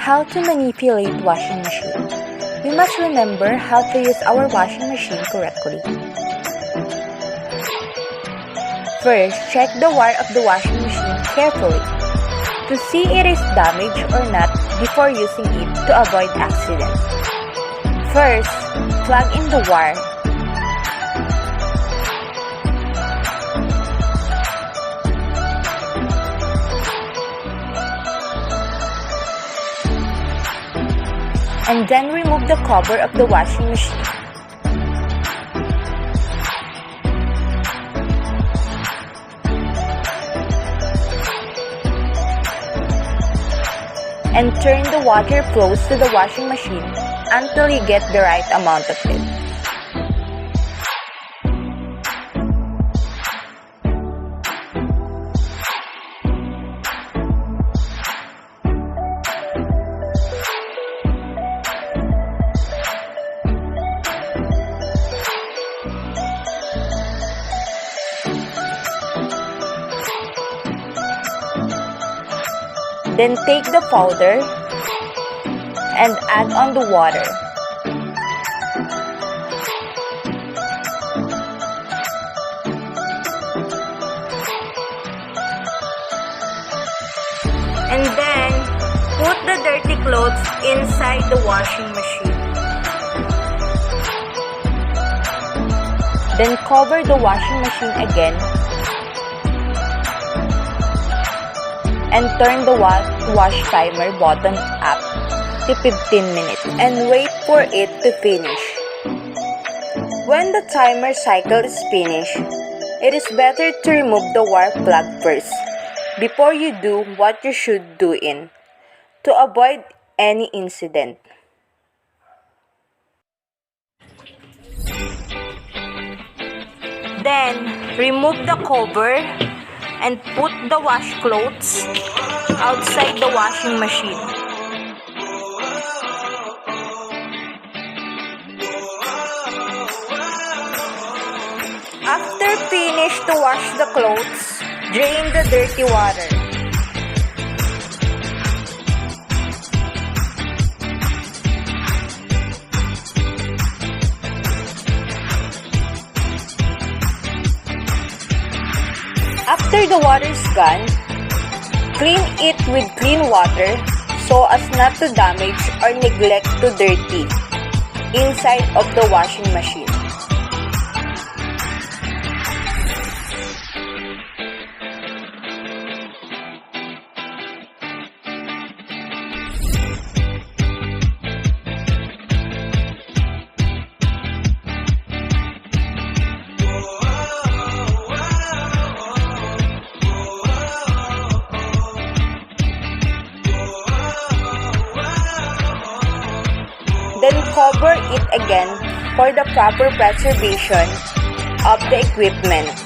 How to manipulate washing machine. We must remember how to use our washing machine correctly. First, check the wire of the washing machine carefully to see it is damaged or not before using it to avoid accident. First, plug in the wire. And then remove the cover of the washing machine. And turn the water flows to the washing machine until you get the right amount of it. Then take the powder and add on the water. And then put the dirty clothes inside the washing machine. Then cover the washing machine again and turn the wash timer button up to 15 minutes and wait for it to finish. When the timer cycle is finished, it is better to remove the wire plug first before you do what you should do to avoid any incident. Then, remove the cover and put the wash clothes outside the washing machine. After finish to wash the clothes, drain the dirty water. After the water is gone, clean it with clean water so as not to damage or neglect to dirty inside of the washing machine. Then cover it again for the proper preservation of the equipment.